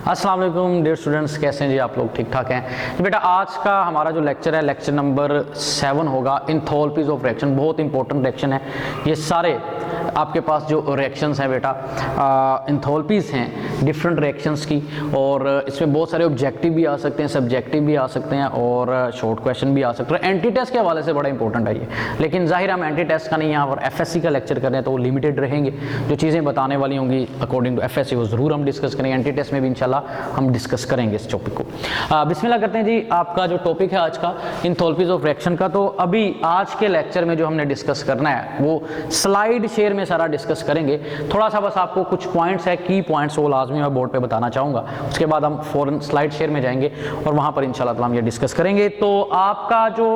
अस्सलाम वालेकुम dear students, कैसे हैं जी आप लोग? ठीक ठाक हैं? तो बेटा आज का हमारा जो लेक्चर है लेक्चर नंबर 7 होगा इंथैल्पीज ऑफ रिएक्शन। बहुत इंपॉर्टेंट रिएक्शन है ये सारे। आपके पास जो रिएक्शंस हैं बेटा इंथैल्पीज हैं डिफरेंट रिएक्शंस की, और इसमें बहुत सारे ऑब्जेक्टिव भी आ सकते हैं, सब्जेक्टिव भी आ सकते हैं और शॉर्ट क्वेश्चन भी आ सकते हैं। एंटी टेस्ट के हवाले से बड़ा इंपॉर्टेंट है ये, लेकिन जाहिर हम एंटी टेस्ट का नहीं यहाँ पर एफएससी का लेक्चर कर रहे हैं तो वो लिमिटेड रहेंगे। जो चीज़ें बताने वाली होंगी अकॉर्डिंग टू एफएससी वो ज़रूर हम डिस्कस करेंगे। एंटी टेस्ट में भी इंशाल्लाह हम डिस्कस करेंगे इस टॉपिक को। बिस्मिल्लाह करते हैं जी। आपका जो टॉपिक है आज का इंथैल्पीज ऑफ रिएक्शन का, तो अभी आज के लेक्चर में जो हमने डिस्कस करना है वो स्लाइड शेयर में सारा डिस्कस करेंगे। थोड़ा सा बस आपको कुछ पॉइंट्स है, की पॉइंट्स, वो लाजमी मैं बोर्ड पे बताना चाहूँगा। उसके बाद हम फौरन स्लाइड शेयर में जाएंगे और वहाँ पर इंशाल्लाह ताला हम ये डिस्कस करेंगे। तो आपका जो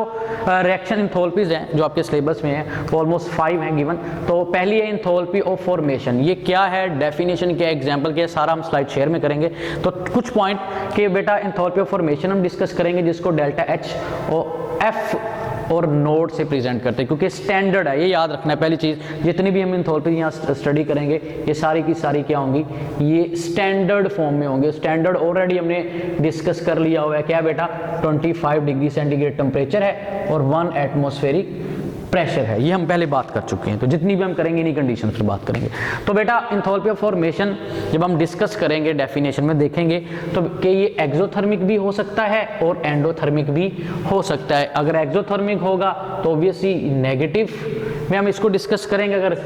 रिएक्शन इंथैल्पीज हैं जो आपके सिलेबस में है वो ऑलमोस्ट 5 हैं गिवन। तो पहली है इंथैल्पी ऑफ फॉर्मेशन। ये क्या है, डेफिनेशन क्या, एग्जाम्पल क्या है, सारा हम स्लाइड शेयर में करेंगे। तो कुछ पॉइंट के बेटा इंथैल्पी ऑफ फॉर्मेशन हम डिस्कस करेंगे जिसको डेल्टा एच और एफ और नोड से प्रेजेंट करते हैं, क्योंकि स्टैंडर्ड है, ये याद रखना है पहली चीज़। जितनी भी हम इंथैल्पी यहाँ स्टडी करेंगे ये सारी की सारी क्या होंगी, ये स्टैंडर्ड फॉर्म में होंगे। स्टैंडर्ड ऑलरेडी हमने डिस्कस कर लिया हुआ है। क्या बेटा, 25 डिग्री सेंटीग्रेड टेम्परेचर है और 1 एटमॉस्फेरिक प्रेशर है, ये हम पहले बात कर चुके हैं। तो जितनी भी हम करेंगे इन्हीं कंडीशन पर बात करेंगे। तो बेटा इंथैल्पी ऑफ फॉर्मेशन जब हम डिस्कस करेंगे डेफिनेशन में देखेंगे तो कि ये एक्सोथर्मिक भी हो सकता है और एंडोथर्मिक भी हो सकता है। अगर एक्सोथर्मिक होगा तो ऑब्वियसली नेगेटिव में हम इसको डिस्कस करेंगे, अगर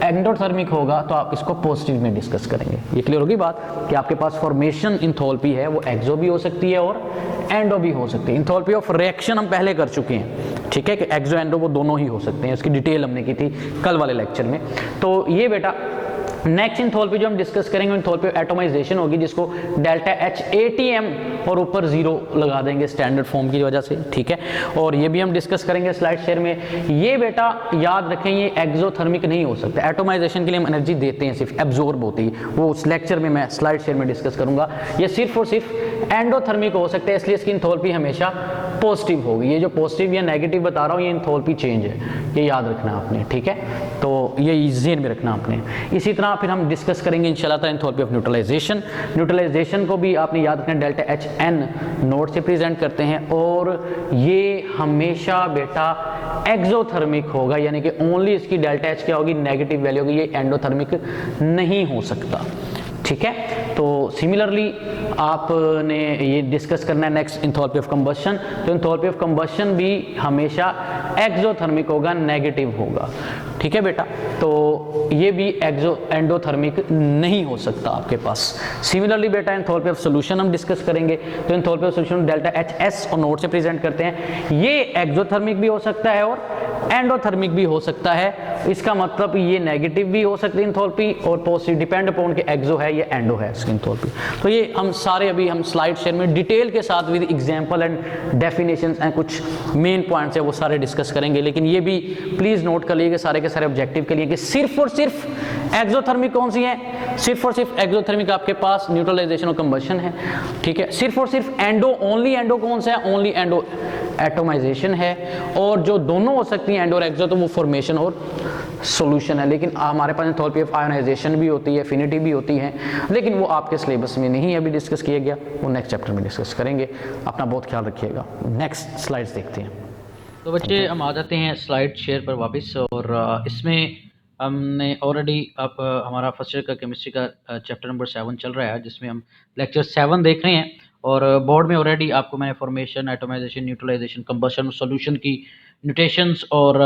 एंडोथर्मिक होगा तो आप इसको पॉजिटिव में डिस्कस करेंगे। ये क्लियर होगी बात कि आपके पास फॉर्मेशन इंथैल्पी है वो एक्सो भी हो सकती है और एंडो भी हो सकती है। इंथैल्पी ऑफ रिएक्शन हम पहले कर चुके हैं, ठीक है, कि एक्सो एंडो वो दोनों ही हो सकते हैं। इसकी डिटेल हमने की थी कल वाले लेक्चर में। तो ये बेटा नेक्स्ट इंथैल्पी जो हम डिस्कस करेंगे इंथैल्पी एटमाइजेशन होगी, जिसको डेल्टा एच एटीएम और ऊपर 0 लगा देंगे स्टैंडर्ड फॉर्म की वजह से, ठीक है। और ये भी हम डिस्कस करेंगे स्लाइड शेयर में। ये बेटा याद रखें ये एक्सोथर्मिक नहीं हो सकता। एटमाइजेशन के लिए हम एनर्जी देते हैं, सिर्फ एब्जॉर्ब होती है, वो उस लेक्चर में मैं स्लाइड शेयर में डिस्कस करूंगा। ये सिर्फ और सिर्फ एंडोथर्मिक हो सकता है, इसलिए इसकी इंथैल्पी हमेशा पॉजिटिव होगी। ये जो पॉजिटिव या नेगेटिव बता रहा हूँ ये इंथैल्पी चेंज है, ये याद रखना आपने, ठीक है। तो ये ज़हन में रखना आपने। इसी तरह फिर हम डिस्कस करेंगे इंशाल्लाह ताला इंथैल्पी ऑफ न्यूट्रलाइजेशन। न्यूट्रलाइजेशन को भी आपने याद रखना, डेल्टा एच एन नोड से प्रेजेंट करते हैं और ये हमेशा बेटा एक्सोथर्मिक होगा, यानी कि ओनली इसकी डेल्टा एच क्या होगी, नेगेटिव वैल्यू होगी। ये एंडोथर्मिक नहीं हो सकता, ठीक है। तो सिमिलरली आपने ये डिस्कस करना है नेक्स्ट इंथैल्पी ऑफ कंबशन। तो इंथैल्पी ऑफ कंबशन भी हमेशा एक्सोथर्मिक होगा, नेगेटिव होगा, ठीक है बेटा। तो ये भी एंडोथर्मिक नहीं हो सकता आपके पास। सिमिलरली बेटा इंथैल्पी ऑफ सॉल्यूशन हम डिस्कस करेंगे। तो enthalpy of solution delta H S और नोड से प्रेजेंट करते हैं। ये एक्सोथर्मिक भी हो सकता है और एंडोथर्मिक भी हो सकता है। इसका मतलब ये नेगेटिव भी हो सकती है इंथैल्पी और पॉजिटिव, डिपेंड अपॉन के एक्सो है या एंडो है इसकी इंथैल्पी। तो ये हम सारे अभी हम स्लाइड शेयर में डिटेल के साथ with example and definitions and कुछ मेन पॉइंट्स है वो सारे डिस्कस करेंगे। लेकिन ये भी प्लीज नोट कर लीजिए सारे के सारे ऑब्जेक्टिव के लिए कि सिर्फ और सिर्फ एक्सोथर्मिक कौन सी है, सिर्फ और सिर्फ एक्सोथर्मिक आपके पास न्यूट्रलाइजेशन और कंबशन है, ठीक है। सिर्फ और सिर्फ एंडो, ओनली एंडो कौन सा है, ओनली एंडो एटमाइजेशन है। और जो दोनों हो सकती हैं एंडो और एक्सो, तो वो फॉर्मेशन और सॉल्यूशन है। लेकिन हमारे पास इंथैल्पी ऑफ आयोनाइजेशन भी होती है, एफिनिटी भी होती है, लेकिन वो आपके सिलेबस में नहीं अभी डिस्कस किया गया, वो नेक्स्ट चैप्टर में डिस्कस करेंगे। अपना बहुत ख्याल रखिएगा। नेक्स्ट स्लाइड्स देखते हैं। तो बच्चे हम आ जाते हैं स्लाइड शेयर पर वापस। और इसमें हमने ऑलरेडी अब हमारा फर्स्ट ईयर का केमिस्ट्री का चैप्टर नंबर 7 चल रहा है, जिसमें हम लेक्चर 7 देख रहे हैं। और बोर्ड में ऑलरेडी आपको मैंने formation, atomization, neutralization, combustion, solution की न्यूटेशंस और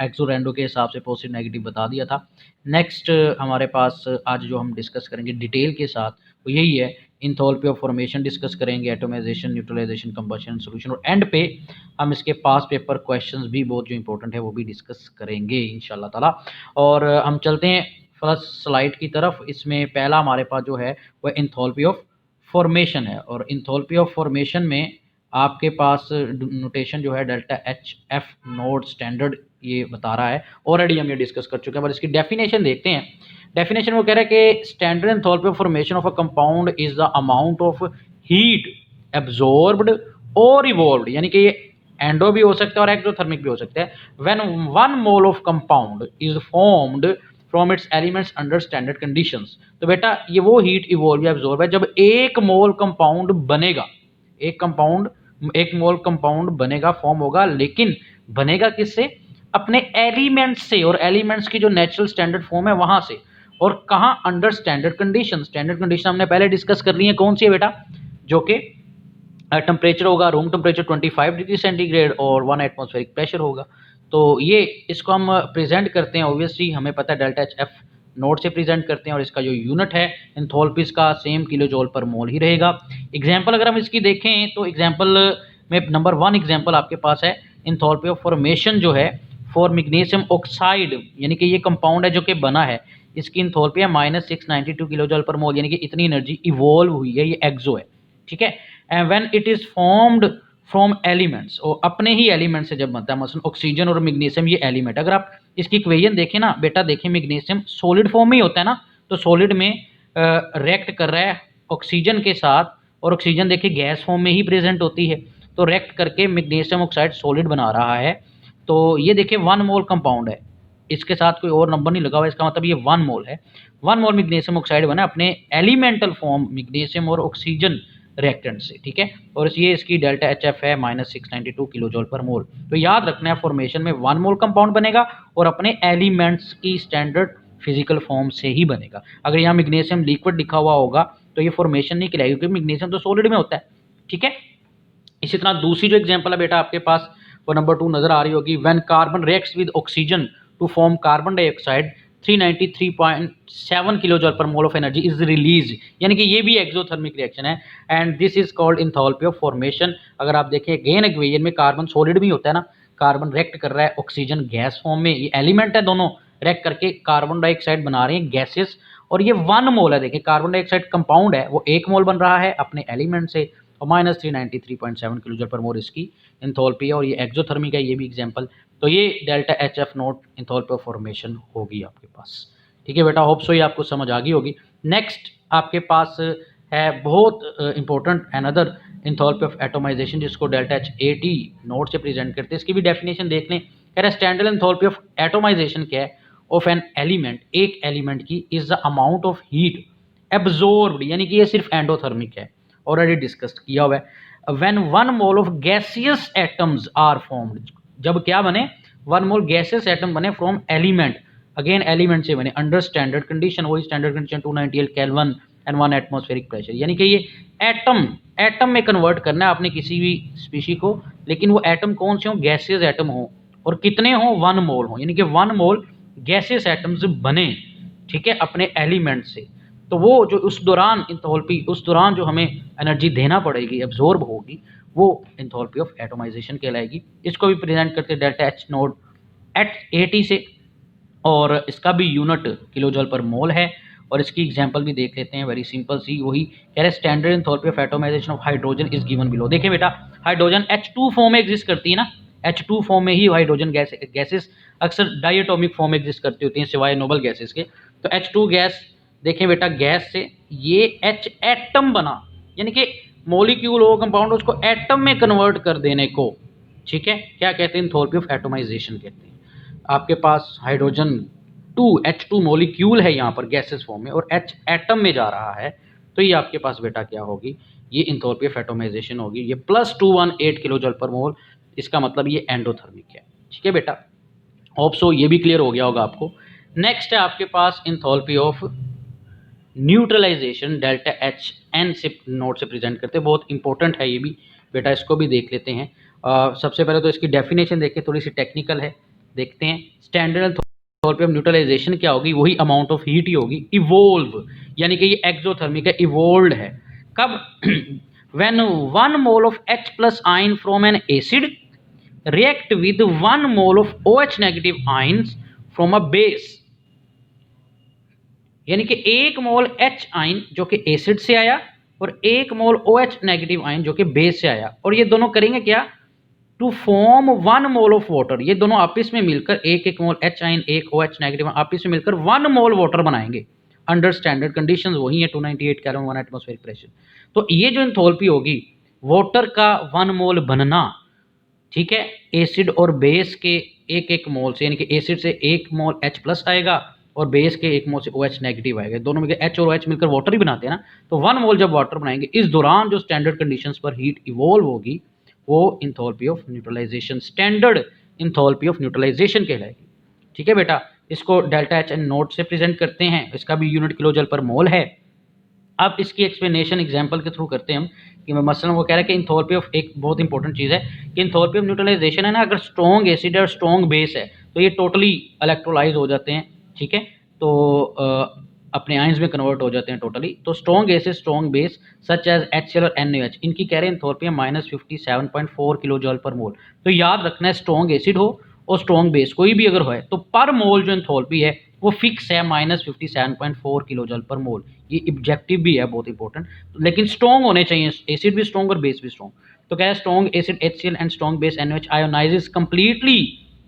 एक्सो एंडो के हिसाब से पॉजिटिव नेगेटिव बता दिया था। नेक्स्ट हमारे पास आज जो हम डिस्कस करेंगे डिटेल के साथ वो यही है, इंथैल्पी ऑफ फॉर्मेशन डिस्कस करेंगे, एटमाइजेशन, न्यूट्रलाइजेशन, कंबशन, सॉल्यूशन, और एंड पे हम इसके पास पेपर क्वेश्चंस भी बहुत जो इंपॉर्टेंट है वो भी डिस्कस करेंगे इंशाल्लाह ताला। और हम चलते हैं फर्स्ट स्लाइड की तरफ। इसमें पहला हमारे पास जो है वह इंथैल्पी ऑफ फॉर्मेशन है। और इंथैल्पी ऑफ फॉर्मेशन में आपके पास नोटेशन जो है delta H F node standard ये बता रहा है, ऑलरेडी हम ये डिस्कस कर चुके हैं। पर इसकी डेफिनेशन देखते हैं। डेफिनेशन वो कह रहा है कि standard enthalpy of formation of a compound is the amount of heat absorbed और इवॉल्व्ड, यानी कि ये एंडो भी हो सकता है और एक्सोथर्मिक भी हो सकता है। When 1 mole of compound is formed from its elements under standard conditions. तो बेटा ये वो हीट इवॉल्व या एब्जॉर्ब है जब एक मोल कंपाउंड बनेगा, एक मोल कंपाउंड बनेगा, फॉर्म होगा, लेकिन बनेगा किससे? अपने एलिमेंट्स से, और एलिमेंट्स की जो नेचुरल स्टैंडर्ड फॉर्म है वहां से। और कहां? Under standard condition. Standard condition हमने पहले डिस्कस कर ली है, कौन सी है बेटा? जो कि टेम्परेचर होगा रूम टेम्परेचर 25 डिग्री सेंटीग्रेड और 1 एटमॉस्फेरिक प्रेशर होगा। तो ये इसको हम प्रेजेंट करते हैं, ऑब्वियसली हमें पता है डेल्टा एच एफ नोट से प्रेजेंट करते हैं, और इसका जो यूनिट है एंथैल्पीज का सेम किलो जूल पर मोल ही रहेगा। एग्जांपल अगर हम इसकी देखें तो एग्जांपल में नंबर 1 एग्जांपल आपके पास है एंथैल्पी ऑफ फॉर्मेशन जो है फॉर मैग्नीशियम ऑक्साइड, यानी कि ये कंपाउंड है जो कि बना है, इसकी एंथैल्पी है -692 किलो जूल पर मोल, यानी कि इतनी एनर्जी इवॉल्व हुई है, ये एक्सो है, ठीक है। And when it is formed from elements, और अपने ही एलिमेंट से जब बनता है, मसलन ऑक्सीजन और मैग्नीशियम ये एलिमेंट, अगर आप इसकी इक्वेशन देखें ना बेटा, देखें मैग्नीशियम सॉलिड फॉर्म में ही होता है ना, तो सॉलिड में रिएक्ट कर रहा है ऑक्सीजन के साथ, और ऑक्सीजन देखिए गैस फॉर्म में ही प्रेजेंट होती है, तो रिएक्ट करके मैग्नीशियम ऑक्साइड सॉलिड बना रहा है। तो ये देखिए 1 मोल कंपाउंड है, इसके साथ कोई और नंबर नहीं लगा हुआ, इसका मतलब ये 1 मोल है। 1 मोल मैग्नीशियम ऑक्साइड बना अपने एलिमेंटल फॉर्म मैग्नीशियम और ऑक्सीजन रिएक्टेंट से, ठीक है। और ये इसकी डेल्टा एच एफ है -692 किलो जूल पर मोल। तो याद रखना है फॉर्मेशन में 1 मोल कंपाउंड बनेगा और अपने एलिमेंट्स की स्टैंडर्ड फिजिकल फॉर्म से ही बनेगा। अगर यहाँ मैग्नीशियम लिक्विड लिखा हुआ होगा तो ये फॉर्मेशन नहीं कहलाएगी, क्योंकि मैग्नीशियम तो सॉलिड में होता है, ठीक है। इसी तरह दूसरी जो एग्जांपल है बेटा आपके पास वो नंबर 2 नजर आ रही होगी, when carbon reacts with oxygen to form carbon dioxide 393.7 kilo joule per mole of energy is release, यानी कि ये भी एक्सोथर्मिक रिएक्शन है, and this is called enthalpy of formation. अगर आप देखें अगेन इक्वेशन में कार्बन सॉलिड भी होता है ना, कार्बन रिएक्ट कर रहा है ऑक्सीजन गैस फॉर्म में, ये एलिमेंट है, दोनों रिएक्ट करके कार्बन डाइऑक्साइड बना रहे हैं गैसेस, और ये 1 मोल है। देखिए कार्बन डाइऑक्साइड कंपाउंड है, वो 1 मोल बन रहा है अपने एलिमेंट से, और -393.7 किलो जूल पर मोल इसकी एंथैल्पी है, और ये एक्सोथर्मिक है, ये भी एग्जांपल। तो ये delta H F note enthalpy of formation होगी आपके पास, ठीक है बेटा। होप सो ये आपको समझ आ गई होगी। नेक्स्ट आपके पास है बहुत important another enthalpy of atomization, जिसको delta H A T note से प्रेजेंट करते हैं। इसकी भी डेफिनेशन देख लें। कह रहा है स्टैंडर्ड एंथैल्पी ऑफ एटोमाइजेशन क्या है? ऑफ एन एलिमेंट, एक एलिमेंट की, is the amount of heat absorbed, यानी कि ये सिर्फ एंडोथर्मिक है, ऑलरेडी डिस्कस किया हुआ है। When 1 mole of gaseous atoms are formed, जब क्या बने? 1 मोल गैसियस एटम बने फ्रॉम एलिमेंट, अगेन एलिमेंट से बने, अंडर स्टैंडर्ड कंडीशन, वही standard condition 298 kelvin and 1 atmospheric pressure, यानी कि ये एटम में कन्वर्ट करना है आपने किसी भी स्पीशी को, लेकिन वो एटम कौन से हो? गैसियस एटम हो, और कितने हो? 1 मोल हो, यानी कि 1 मोल गैसियस एटम्स बने, ठीक है, अपने एलिमेंट से। तो वो जो उस दौरान एंथैल्पी, उस दौरान जो हमें एनर्जी देना पड़ेगी, एब्जॉर्ब होगी, वो एंथैल्पी ऑफ एटोमाइजेशन कहलाएगी। इसको भी प्रेजेंट करते हैं delta H naught at A T से, और इसका भी unit kilo joule per mole है, और इसकी एग्जांपल भी देख लेते हैं, वेरी सिंपल सी, वही कह रहे standard enthalpy of atomisation of hydrogen is given below. देखिए बेटा हाइड्रोजन H2 फॉर्म में एग्जिस्ट करती है ना, H2 फॉर्म में ही हाइड्रोजन गैसेस अक्सर डायटोमिक फॉर्म में एग्जिस्ट करती होती हैं सिवाय नोबल गैसेस के। तो H2 गैस, देखें बेटा गैस से ये H एटम बना, यानी कि मॉलिक्यूल हो कंपाउंड, उसको एटम में कन्वर्ट कर देने को, ठीक है, क्या कहते हैं? एंथैल्पी ऑफ एटोमाइजेशन कहते हैं। आपके पास हाइड्रोजन 2 H2 मॉलिक्यूल है यहाँ पर गैसेस फॉर्म में, और H एटम में जा रहा है, तो ये आपके पास बेटा क्या होगी? ये एंथैल्पी ऑफ एटोमाइजेशन होगी। ये +218 किलो जूल पर मोल, इसका मतलब ये एंडोथर्मिक है, ठीक है बेटा। होप सो ये भी क्लियर हो गया होगा आपको। नेक्स्ट है आपके पास enthalpy of neutralization, delta H N से नोट से प्रेजेंट करते हैं, बहुत इंपॉर्टेंट है ये भी बेटा, इसको भी देख लेते हैं। सबसे पहले तो इसकी डेफिनेशन देखें, थोड़ी सी टेक्निकल है, देखते हैं। स्टैंडर्ड एंथैल्पी ऑफ न्यूट्रलाइजेशन क्या होगी? वही अमाउंट ऑफ हीट ही होगी, इवोल्व, यानी कि ये एक्सोथर्मिक है, इवोल्व है। कब? When 1 mole of H plus ion from N acid react with 1 mole of OH negative ions from a base, यानी कि 1 मोल H आयन जो कि एसिड से आया, और 1 मोल OH नेगेटिव आयन जो कि बेस से आया, और ये दोनों करेंगे क्या? To form 1 mole of water, ये दोनों आपस में मिलकर 1 mole H ion, 1 OH negative आपस में मिलकर 1 मोल वाटर बनाएंगे, अंडर स्टैंडर्ड कंडीशंस वही है 298 केल्विन 1 एटमॉस्फेरिक प्रेशर। तो ये जो एंथैल्पी होगी वाटर का 1 मोल बनना, ठीक है, एसिड और बेस के 1 मोल से, यानी कि एसिड से 1 मोल H प्लस आएगा, और बेस के 1 मोल से OH नेगेटिव आएगा, दोनों मिलकर H और OH मिलकर वाटर ही बनाते हैं ना। तो 1 मोल जब वाटर बनाएंगे, इस दौरान जो स्टैंडर्ड कंडीशंस पर हीट इवॉल्व होगी वो enthalpy of neutralization, standard enthalpy of neutralization कहलाएगी। ठीक है बेटा, इसको डेल्टा H एन नोट से प्रेजेंट करते हैं, इसका भी यूनिट किलो जल पर मोल है। अब इसकी एक्सप्लेनेशन एग्जांपल के थ्रू करते हैं हम कि मसलन वो कह रहा है कि इंथैल्पी ऑफ, एक बहुत इंपॉर्टेंट चीज़ है कि इंथैल्पी ऑफ न्यूट्रलाइजेशन है ना, अगर स्ट्रॉन्ग एसिड और स्ट्रॉन्ग बेस है तो ये टोटली इलेक्ट्रोलाइज हो जाते हैं। ठीक है, तो अपने आयंस में कन्वर्ट हो जाते हैं टोटली। तो strong acid strong base such as HCl और NaOH, इनकी कह रहे हैं इंथैल्पी -57.4 किलो जॉल पर मोल। तो याद रखना है स्ट्रॉन्ग एसिड हो और स्ट्रॉन्ग बेस कोई भी अगर है तो पर मोल जो इंथैल्पी है वो फिक्स है -57.4 किलो जॉल पर मोल। ये ऑब्जेक्टिव भी है बहुत इंपॉर्टेंट, लेकिन स्ट्रॉन्ग होने चाहिए, एसिड भी स्ट्रॉन्ग और बेस भी स्ट्रॉन्ग। तो क्या है, strong acid HCl and strong base NaOH ionizes completely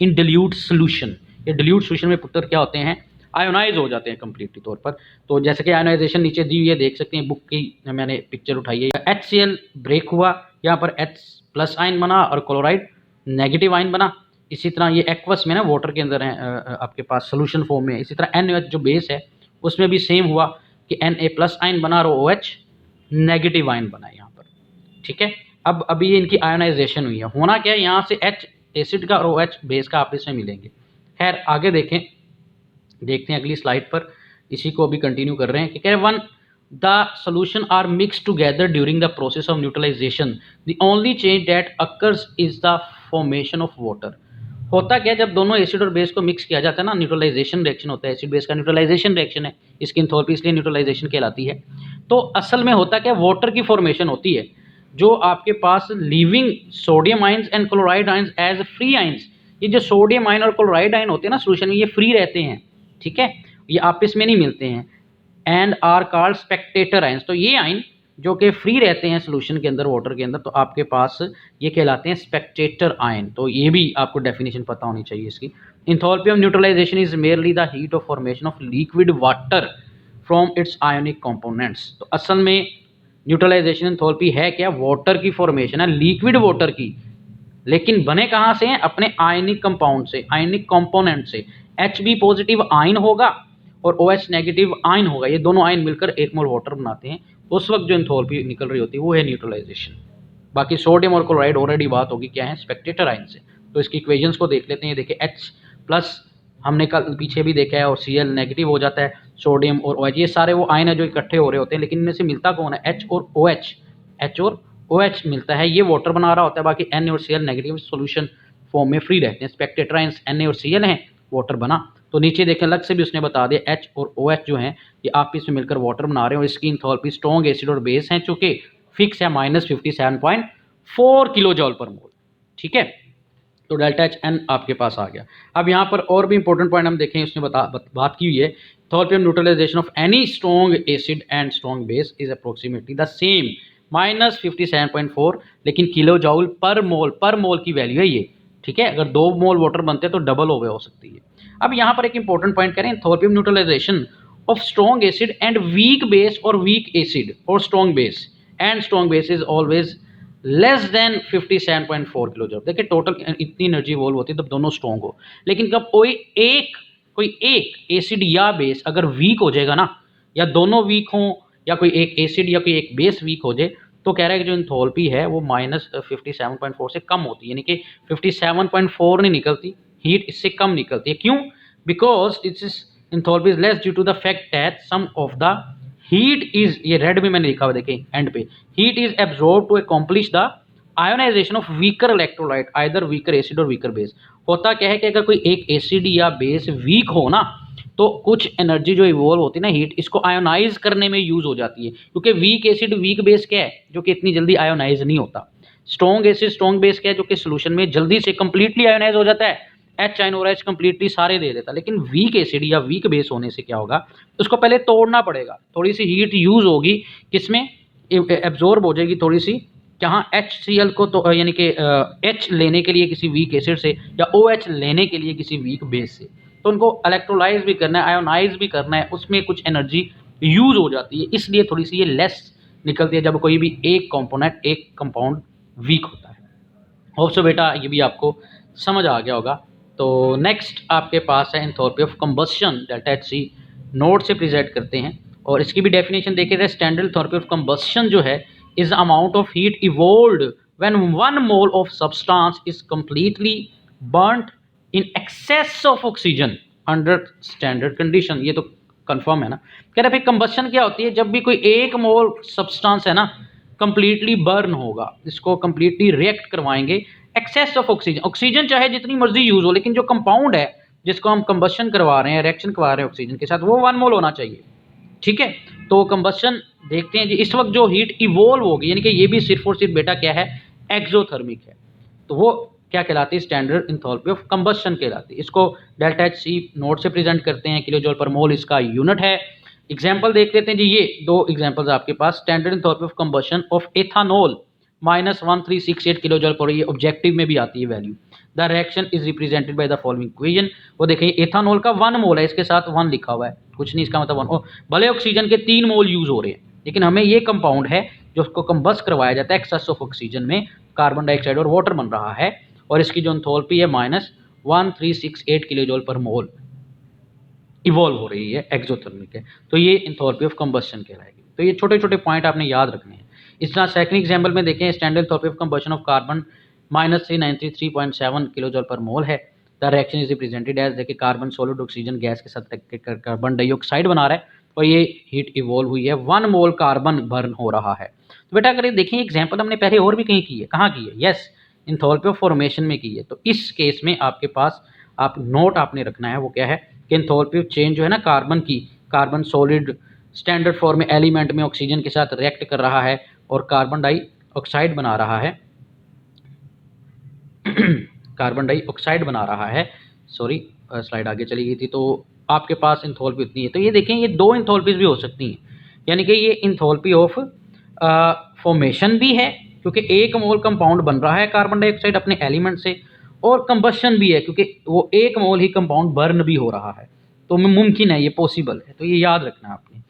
in dilute solution. ये डिल्यूट सोल्यूशन में पुत्र क्या होते हैं, आयोनाइज हो जाते हैं कंप्लीटली तौर पर। तो जैसे कि आयोनाइजेशन नीचे दी हुई है, देख सकते हैं, बुक की मैंने पिक्चर उठाई है। HCl ब्रेक हुआ, यहाँ पर H+ आयन बना और क्लोराइड नेगेटिव आयन बना। इसी तरह ये एक्वस में ना, वाटर के अंदर है आपके पास सोल्यूशन फॉर्म में। इसी तरह NaOH जो बेस है उसमें भी सेम हुआ कि Na+ आयन बना और OH नेगेटिव आयन बना यहाँ पर। ठीक है, अब अभी ये इनकी आयोनाइजेशन हुई है। होना क्या है, यहाँ से H एसिड का और OH बेस का आपस में मिलेंगे। खैर आगे देखते हैं अगली स्लाइड पर, इसी को अभी कंटिन्यू कर रहे हैं कि कह रहे 1 the solution are mixed together during the process of neutralization, the only change that occurs is the formation of water. होता क्या है, जब दोनों एसिड और बेस को मिक्स किया जाता है ना, न्यूट्रलाइजेशन रिएक्शन होता है, एसिड बेस का न्यूट्रलाइजेशन रिएक्शन है, इसकी इंथैल्पी इसलिए न्यूट्रलाइजेशन कहलाती है। तो असल में होता क्या, वाटर की फॉर्मेशन होती है, जो आपके पास living sodium ions and chloride ions as free ions. ये जो सोडियम आयन और क्लोराइड आयन होते हैं ना सोल्यूशन में, ये फ्री रहते हैं। ठीक है, ये आपस में नहीं मिलते हैं। And are called spectator ions. तो ये आयन जो कि फ्री रहते हैं सोल्यूशन के अंदर, वाटर के अंदर, तो आपके पास ये कहलाते हैं स्पेक्टेटर आयन। तो ये भी आपको डेफिनेशन पता होनी चाहिए इसकी। Enthalpy of neutralization is merely the heat of formation of liquid water from its ionic components. तो असल में न्यूट्रलाइजेशन इंथैल्पी है क्या, वाटर की फॉर्मेशन है, लिक्विड वाटर की, लेकिन बने कहाँ से हैं, अपने आयनिक कंपाउंड से, आयनिक कंपोनेंट से। Hb पॉजिटिव आयन होगा और OH नेगेटिव आयन होगा, ये दोनों आयन मिलकर 1 मोल वाटर बनाते हैं। उस वक्त जो इंथैल्पी निकल रही होती है वो है न्यूट्रलाइजेशन। बाकी सोडियम और क्लोराइड ऑलरेडी बात होगी क्या है, स्पेक्टेटर आयन से। तो इसकी इक्वेशंस को देख लेते हैं। देखिए H+ हमने कल पीछे भी देखा है और Cl नेगेटिव हो जाता है, सोडियम और OH ये सारे वो आयन है जो इकट्ठे हो रहे होते हैं, लेकिन इनमें से मिलता कौन है, H और OH मिलता है, ये वाटर बना रहा होता है। बाकी Na और Cl नेगेटिव सोल्यूशन फॉर्म में फ्री रहते हैं। स्पेक्टेटर आयंस Na और Cl हैं, वाटर बना। तो नीचे देखें, अलग से भी उसने बता दिया, H और OH जो हैं ये आपस में मिलकर वाटर बना रहे हैं और इसकी इंथैल्पी स्ट्रॉन्ग एसिड और बेस हैं चूंकि फिक्स है -57.4 किलो जॉल पर मोल। ठीक है, तो डेल्टा HN आपके पास आ गया। अब यहाँ पर और भी इंपॉर्टेंट पॉइंट हम देखें, उसने बात की हुई है, enthalpy of neutralization of any strong acid and strong base is approximately the same -57.4, लेकिन किलो जॉल पर मोल की वैल्यू है ये। ठीक है, अगर 2 मोल वाटर बनते हैं तो डबल हो सकती है। अब यहाँ पर एक इंपॉर्टेंट पॉइंट करें, enthalpy of neutralization of strong acid and weak base और वीक एसिड और strong base is always less than 57.4 kilo joule. देखिए टोटल इतनी एनर्जी इवॉल्व होती है तब दोनों स्ट्रॉन्ग हो, लेकिन कब कोई एक एसिड या बेस अगर वीक हो जाएगा ना, या दोनों वीक हों, या कोई एक एसिड या कोई एक बेस वीक हो जाए, तो कह रहा है कि जो इंथैल्पी है वो -57.4 से कम होती है, यानी कि 57.4 नहीं निकलती, हीट इससे कम निकलती है। क्यों? Because its enthalpy is less due to the fact that some of the heat is, ये रेड में मैंने लिखा हुआ देखें एंड पे, heat is absorb to accomplish the ionization of weaker electrolyte either weaker acid और वीकर बेस। होता क्या है कि अगर कोई एक एसिड या बेस वीक हो ना, तो कुछ एनर्जी जो इवॉल्व होती है ना, हीट, इसको आयोनाइज करने में यूज हो जाती है, क्योंकि वीक एसिड वीक बेस क्या है, जो कि इतनी जल्दी आयोनाइज नहीं होता। स्ट्रॉन्ग एसिड स्ट्रॉन्ग बेस क्या है, जो कि सोल्यूशन में जल्दी से कंप्लीटली आयोनाइज हो जाता है, H आयन और H कंप्लीटली सारे दे देता है। लेकिन वीक एसिड या वीक बेस होने से क्या होगा, उसको पहले तोड़ना पड़ेगा, थोड़ी सी हीट यूज होगी, किसमें एब्जॉर्ब हो जाएगी थोड़ी सी, जहाँ HCl को तो यानी कि H लेने के लिए किसी वीक एसिड से, या OH लेने के लिए किसी वीक बेस से, तो उनको इलेक्ट्रोलाइज भी करना है, आयोनाइज भी करना है, उसमें कुछ एनर्जी यूज हो जाती है, इसलिए थोड़ी सी ये लेस निकलती है जब कोई भी एक कंपोनेंट, एक कंपाउंड वीक होता है। होप सो बेटा ये भी आपको समझ आ गया होगा। तो नेक्स्ट आपके पास है enthalpy of combustion, delta H C naught से प्रेजेंट करते हैं और इसकी भी डेफिनेशन देखिए। स्टैंडर्ड एंथैल्पी ऑफ कंबस्शन जो है is amount of heat evolved when 1 mole of substance is completely burned in excess of oxygen under standard condition. ये तो कंफर्म है ना। कह रहे भाई कंबस्शन क्या होती है, जब भी कोई 1 मोल सब्सटेंस है ना कंप्लीटली बर्न होगा, इसको कंप्लीटली रिएक्ट करवाएंगे एक्सेस ऑफ ऑक्सीजन। ऑक्सीजन चाहे जितनी मर्जी यूज हो, लेकिन जो कंपाउंड है जिसको हम कंबस्शन करवा रहे हैं, रिएक्शन करवा रहे हैं ऑक्सीजन के साथ, वो 1 मोल होना चाहिए। ठीक है, तो कंबस्शन देखते हैं जी। इस वक्त जो हीट इवोल्व होगी, यानी कि ये भी सिर्फ और सिर्फ बेटा क्या है, एक्सोथर्मिक है, तो वो क्या कहलाती है, स्टैंडर्ड एंथैल्पी ऑफ कंबस्शन कहलाती है। इसको डेल्टा एच सी नोट से प्रेजेंट करते हैं, किलो जूल पर मोल इसका यूनिट है। एग्जाम्पल देख लेते हैं जी, ये 2 एग्जाम्पल्स आपके पास। Standard enthalpy of combustion of ethanol -1368 kilo joule पर, ये ऑब्जेक्टिव में भी आती है value. The reaction is represented by the following equation. वो देखिए एथानॉल का 1 मोल है, इसके साथ 1 लिखा हुआ है, कुछ नहीं इसका मतलब 1। भले ऑक्सीजन के 3 मोल यूज हो रहे हैं, लेकिन हमें ये कंपाउंड है जो उसको कंबस्ट करवाया जाता है एक्सेस ऑफ ऑक्सीजन में, कार्बन डाइऑक्साइड और वाटर बन रहा है, और इसकी जो एंथैल्पी है -1368 किलो जूल पर मोल इवॉल्व हो रही है, एक्सोथर्मिक है, तो ये एंथैल्पी ऑफ कंबस्शन कहलाएगी। तो ये छोटे छोटे पॉइंट आपने याद रखने हैं। इस तरह सेकंड एग्जांपल में देखें, standard enthalpy of combustion of carbon -393.7 kilo joule per mole है। The reaction is represented as, देखिए कार्बन सॉलिड ऑक्सीजन गैस के साथ कार्बन डाइऑक्साइड बना रहा है, और ये हीट इवॉल्व हुई है, 1 मोल कार्बन बर्न हो रहा है। तो बेटा अगर देखिए एग्जाम्पल हमने पहले और भी कहीं की है, कहाँ की है, यस एंथैल्पी ऑफ फॉर्मेशन में की है। तो इस केस में आपके पास आप नोट आपने रखना है, वो क्या है कि एंथैल्पी ऑफ चेंज जो है ना कार्बन की, कार्बन सॉलिड स्टैंडर्ड फॉर्म में एलिमेंट में ऑक्सीजन के साथ रिएक्ट कर रहा है और कार्बन डाइऑक्साइड बना रहा है कार्बन डाइऑक्साइड बना रहा है, सॉरी स्लाइड आगे चली गई थी। तो आपके पास एंथैल्पी उतनी है। तो ये देखें, ये 2 एंथैल्पीज भी हो सकती हैं, यानी कि ये एंथैल्पी ऑफ फॉर्मेशन भी है क्योंकि 1 मोल कंपाउंड बन रहा है कार्बन डाइऑक्साइड अपने एलिमेंट से, और कंबस्शन भी है क्योंकि वो 1 मोल ही कंपाउंड बर्न भी हो रहा है। तो मुमकिन है, ये पॉसिबल है, तो ये याद रखना है आपने।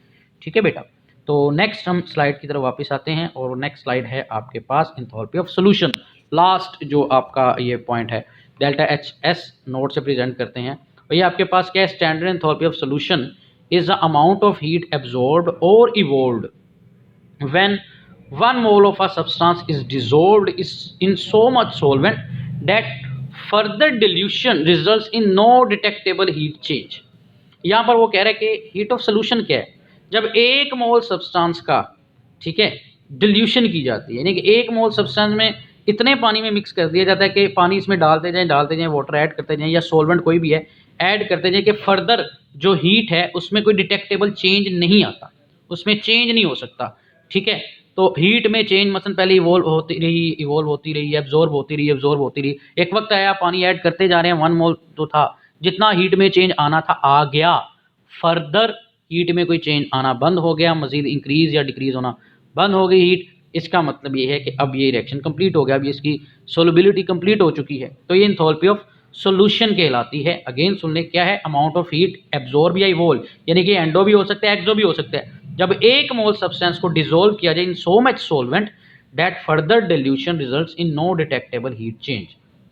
ठीक है बेटा, तो नेक्स्ट हम स्लाइड की तरफ वापस आते हैं, और नेक्स्ट स्लाइड है आपके पास एंथैल्पी ऑफ सॉल्यूशन। लास्ट जो आपका ये पॉइंट है, डेल्टा एच एस नोट से प्रेजेंट करते हैं, और ये आपके पास क्या है, standard enthalpy of solution is the amount of heat absorbed और इवोल्व्ड when 1 mole of a substance is dissolved in so much solvent that further dilution results in no detectable heat change। यहाँ पर वो कह रहे हैं कि हीट ऑफ सोल्यूशन क्या है, जब 1 मोल सब्सटेंस का, ठीक है, डिल्यूशन की जाती है, यानी कि 1 मोल सब्सटेंस में इतने पानी में मिक्स कर दिया जाता है कि पानी इसमें डालते जाएं वाटर ऐड करते जाएं या सॉल्वेंट कोई भी है ऐड करते जाएं कि फर्दर जो हीट है उसमें कोई डिटेक्टेबल चेंज नहीं आता, उसमें चेंज नहीं हो सकता। ठीक है, तो हीट में चेंज मसलन पहले इवॉल्व होती रही, एब्जॉर्ब होती रही, एक वक्त आया पानी ऐड करते जा रहे हैं, 1 मोल तो था, जितना हीट में चेंज आना था आ गया, फर्दर हीट में कोई चेंज आना बंद हो गया, मजीद इंक्रीज या डिक्रीज होना बंद हो गई हीट। इसका मतलब ये है कि अब ये रिएक्शन कंप्लीट हो गया, अब इसकी सोलबिलिटी कंप्लीट हो चुकी है, तो ये एंथैल्पी ऑफ सॉल्यूशन कहलाती है। अगेन सुन ले, क्या है, अमाउंट ऑफ हीट एब्जॉर्ब या इवोल्व, यानी कि एंडो भी हो सकता है एक्सो भी हो सकता है, जब 1 मोल सब्सटेंस को डिसॉल्व किया जाए in so much solvent that further dilution results in no detectable heat change.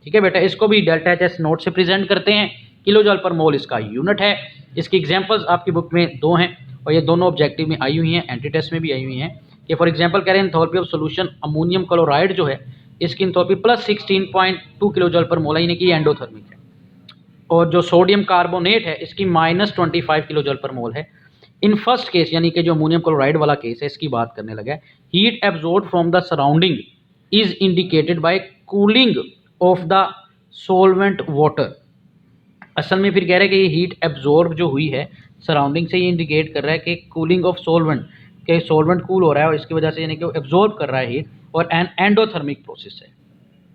ठीक है बेटा, इसको भी डेल्टा एच एस नोट से प्रेजेंट करते हैं, किलो जूल पर मोल इसका यूनिट है। इसकी एग्जांपल्स आपकी बुक में 2 हैं, और ये दोनों ऑब्जेक्टिव में आई हुई हैं, एंटी टेस्ट में भी आई हुई हैं। कि फॉर एग्जांपल कह रहे हैं enthalpy of solution ammonium chloride जो है, इसकी enthalpy +16.2 kilo joule per mole है, यानी कि एंडोथर्मिक है, और जो सोडियम कार्बोनेट है इसकी -25 किलो जूल पर मोल है। इन फर्स्ट केस, यानी कि जो अमोनियम क्लोराइड वाला केस है, इसकी बात करने लगा है, heat absorbed from the surrounding is indicated by cooling of the solvent water. असल में फिर कह रहे हैं कि ये हीट एब्जॉर्ब जो हुई है सराउंडिंग से, ये इंडिकेट कर रहा है कि कूलिंग ऑफ सॉल्वेंट, के सॉल्वेंट कूल हो रहा है और इसकी वजह से यानी कि वो एब्जॉर्ब कर रहा है हीट, और एन एंडोथर्मिक प्रोसेस है।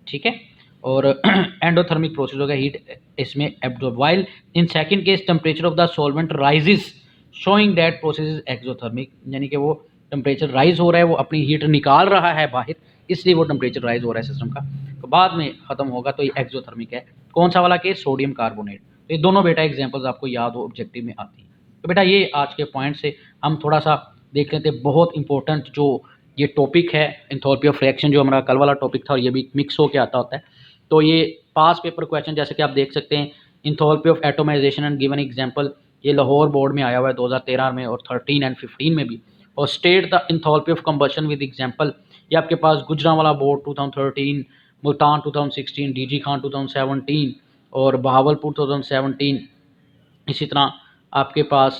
ठीक है, और एंडोथर्मिक प्रोसेस होगा हीट इसमें absorb, while in second case temperature of the solvent rises showing that process is exothermic, यानी कि वो टेम्परेचर राइज हो रहा है, वो अपनी हीट निकाल रहा है बाहर, इसलिए वो टेम्परेचर राइज हो रहा है सिस्टम का, तो बाद में ख़त्म होगा, तो ये एक्सोथर्मिक है। कौन सा वाला केस, सोडियम कार्बोनेट। तो ये दोनों बेटा एग्जांपल्स आपको याद हो, ऑब्जेक्टिव में आती हैं। तो बेटा ये आज के पॉइंट से हम थोड़ा सा देख लेते हैं, बहुत इंपॉर्टेंट जो ये टॉपिक है एंथैल्पी ऑफ रिएक्शन, जो हमारा कल वाला टॉपिक था और ये भी मिक्स होकर आता होता है। तो ये पास पेपर क्वेश्चन जैसे कि आप देख सकते हैं, enthalpy of atomization and given example, ये लाहौर बोर्ड में आया हुआ है 2013 में और 13 एंड 15 में भी। और state the enthalpy of combustion with example, ये आपके पास गुजरांवाला बोर्ड 2013, मुल्तान 2016, डीजी खान 2017 और बहावलपुर 2017। इसी तरह आपके पास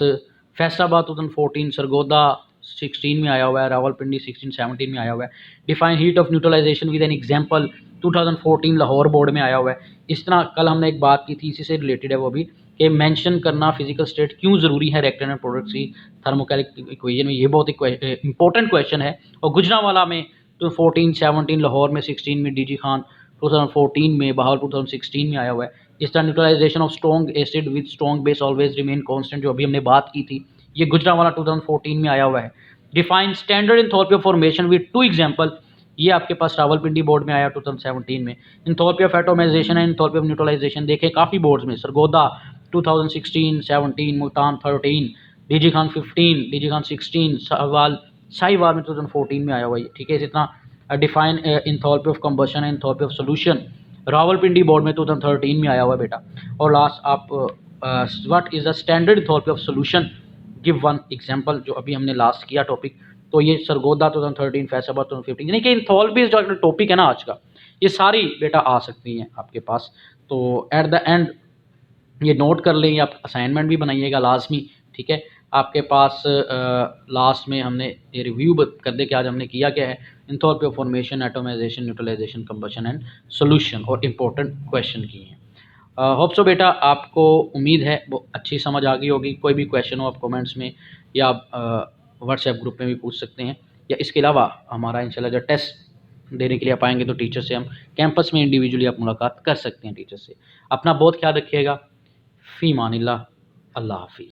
फैसलाबाद 2014, सरगोदा 16 में आया हुआ है, रावलपिंडी 16-17 में आया हुआ है। Define heat of neutralization with an example 2014 Lahore board में आया हुआ है। इस तरह कल हमने एक बात की थी, इसी से रिलेटेड है वो भी, कि मेंशन करना फिजिकल स्टेट क्यों ज़रूरी है रिएक्टर एंड प्रोडक्ट्स की थर्मोकैनिकल इक्वेशन में, ये बहुत इंपॉर्टेंट क्वेश्चन है। और गुजरांवाला में 2014-17, लाहौर में 16 में, डीजी खान 2014 में, बहावलपुर 2016 में आया हुआ है। इस तरह neutralization of strong acid with strong base always remain constant, जो अभी हमने बात की थी, ये गुजरांवाला 2014 में आया हुआ है। Define standard enthalpy of formation with 2 example, ये आपके पास रावलपिंडी बोर्ड में आया 2017 में। Enthalpy of atomization and enthalpy of neutralization देखें काफ़ी बोर्ड्स में, सरगोदा 2016-17, मुल्तान 13, डीजी खान 15, डीजी खान 16, साहिवाल में 2014 में आया हुआ है, ठीक है। इसी तरह define enthalpy of combustion and enthalpy of solution, Rawalpindi board में 2013 में आया हुआ है बेटा। और लास्ट आप what is the standard enthalpy of solution, give one example, जो अभी हमने लास्ट किया टॉपिक, तो ये सरगोदा 2013, फैसलाबाद 2015, यानी कि इंथोल्पी जो टॉपिक है ना आज का, ये सारी बेटा आ सकती हैं आपके पास। तो एट द एंड ये नोट कर लें, आप असाइनमेंट भी बनाइएगा लाजमी, ठीक है। आपके पास लास्ट में हमने ये रिव्यू कर दे कि आज हमने किया क्या है, enthalpy of formation, atomization, neutralization, combustion and solution, और इम्पोर्टेंट क्वेश्चन किए हैं। होप सो बेटा आपको उम्मीद है वो अच्छी समझ आ गई होगी। कोई भी क्वेश्चन हो आप कमेंट्स में या आप व्हाट्सएप ग्रुप में भी पूछ सकते हैं, या इसके अलावा हमारा इंशाल्लाह जो टेस्ट देने के लिए आप आएंगे तो टीचर से हम कैंपस में इंडिविजुअली आप मुलाकात कर सकते हैं टीचर से। अपना बहुत ख्याल रखिएगा। फ़ी मानिल्लाह, अल्लाह हाफिज़।